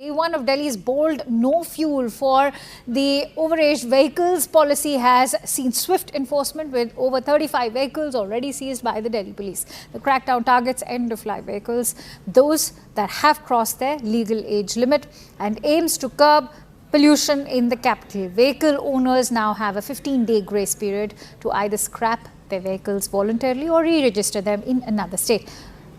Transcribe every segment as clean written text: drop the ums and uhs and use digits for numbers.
One of Delhi's bold no fuel for the overaged vehicles policy has seen swift enforcement with over 35 vehicles already seized by the Delhi police. The crackdown targets end-of-life vehicles, those that have crossed their legal age limit, and aims to curb pollution in the capital. Vehicle owners now have a 15-day grace period to either scrap their vehicles voluntarily or re-register them in another state.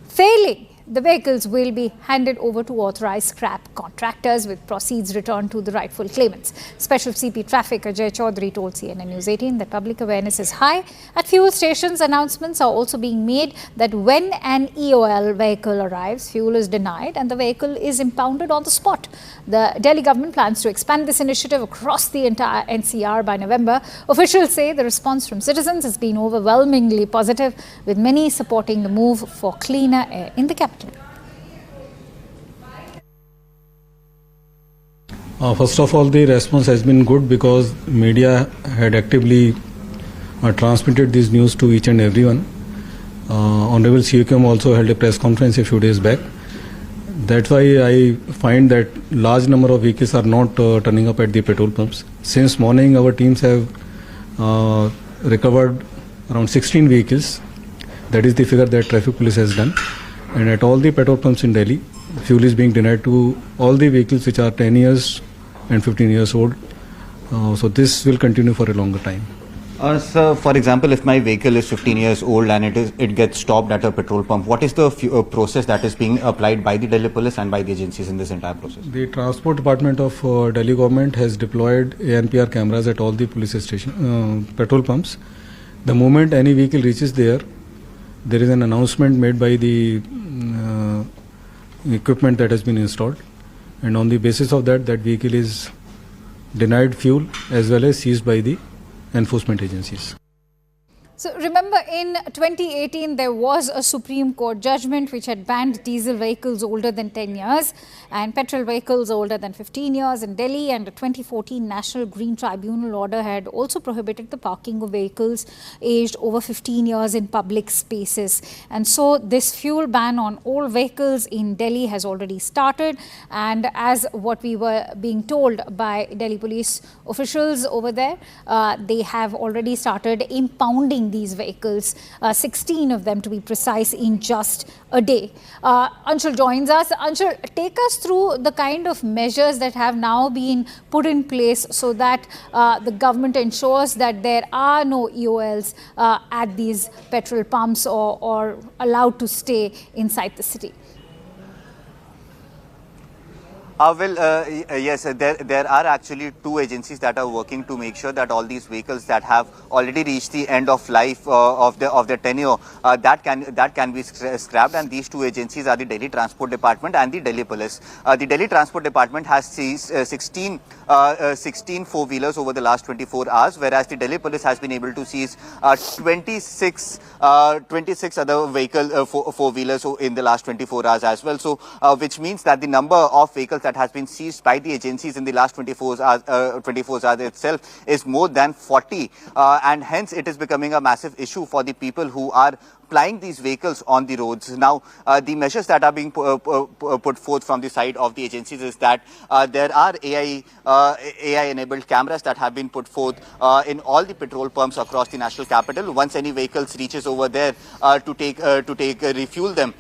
Failing, the vehicles will be handed over to authorized scrap contractors with proceeds returned to the rightful claimants. Special CP Traffic Ajay Chaudhary told CNN News 18 that public awareness is high. At fuel stations, announcements are also being made that when an EOL vehicle arrives, fuel is denied and the vehicle is impounded on the spot. The Delhi government plans to expand this initiative across the entire NCR by November. Officials say the response from citizens has been overwhelmingly positive, with many supporting the move for cleaner air in the capital. First of all, the response has been good because media had actively transmitted this news to each and everyone. Honorable CUQM also held a press conference a few days back. That's why I find that large number of vehicles are not turning up at the petrol pumps. Since morning, our teams have recovered around 16 vehicles. That is the figure that traffic police has done. And at all the petrol pumps in Delhi, fuel is being denied to all the vehicles which are 10 years and 15 years old. So this will continue for a longer time. Sir, for example, if my vehicle is 15 years old and it gets stopped at a petrol pump, what is the process that is being applied by the Delhi police and by the agencies in this entire process? The Transport Department of Delhi government has deployed ANPR cameras at all the police station, petrol pumps. The moment any vehicle reaches there is an announcement made by the equipment that has been installed, and on the basis of that vehicle is denied fuel as well as seized by the enforcement agencies. So remember, in 2018, there was a Supreme Court judgment which had banned diesel vehicles older than 10 years and petrol vehicles older than 15 years in Delhi, and a 2014 National Green Tribunal order had also prohibited the parking of vehicles aged over 15 years in public spaces. And so this fuel ban on all vehicles in Delhi has already started, and as what we were being told by Delhi police officials over there, they have already started impounding these vehicles, 16 of them to be precise, in just a day. Anshul joins us. Anshul, take us through the kind of measures that have now been put in place so that the government ensures that there are no EOLs at these petrol pumps or allowed to stay inside the city. Yes, there are actually two agencies that are working to make sure that all these vehicles that have already reached the end of life of their tenure that can be scrapped, and these two agencies are the Delhi Transport Department and the Delhi Police. The Delhi Transport Department has seized 16 four-wheelers over the last 24 hours, whereas the Delhi Police has been able to seize 26 other vehicle four-wheelers in the last 24 hours as well. So, which means that the number of vehicles that has been seized by the agencies in the last 24 hours itself is more than 40, and hence it is becoming a massive issue for the people who are plying these vehicles on the roads. Now, the measures that are being put forth from the side of the agencies is that there are AI-enabled cameras that have been put forth in all the petrol pumps across the national capital. Once any vehicles reaches over there to refuel them,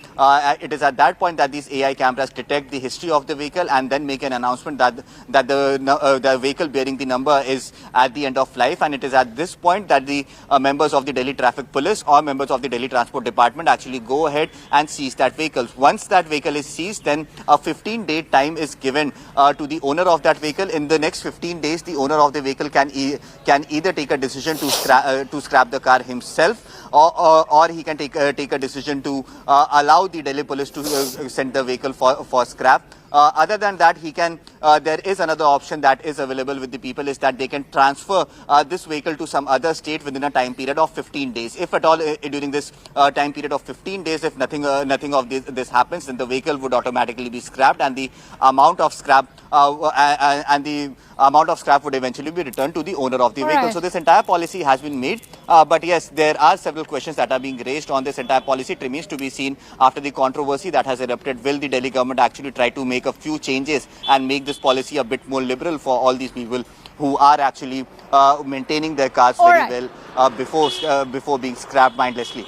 it is at that point that these AI cameras detect the history of the vehicle and then make an announcement that the vehicle bearing the number is at the end of life, and it is at this point that the members of the Delhi Traffic Police or members of the Delhi Transport Department actually go ahead and seize that vehicle. Once that vehicle is seized, then a 15-day time is given to the owner of that vehicle. In the next 15 days, the owner of the vehicle can either take a decision to scrap the car himself, or he can take a decision to allow the Delhi Police to send the vehicle for scrap. Other than that, there is another option that is available with the people, is that they can transfer this vehicle to some other state within a time period of 15 days. If at all during this time period of 15 days, if nothing of this happens, then the vehicle would automatically be scrapped, and the amount of scrap would eventually be returned to the owner of the vehicle. So this entire policy has been made, but yes, there are several questions that are being raised on this entire policy. It remains to be seen after the controversy that has erupted. Will the Delhi government actually try to make make a few changes and make this policy a bit more liberal for all these people who are actually maintaining their cars very well before being scrapped mindlessly.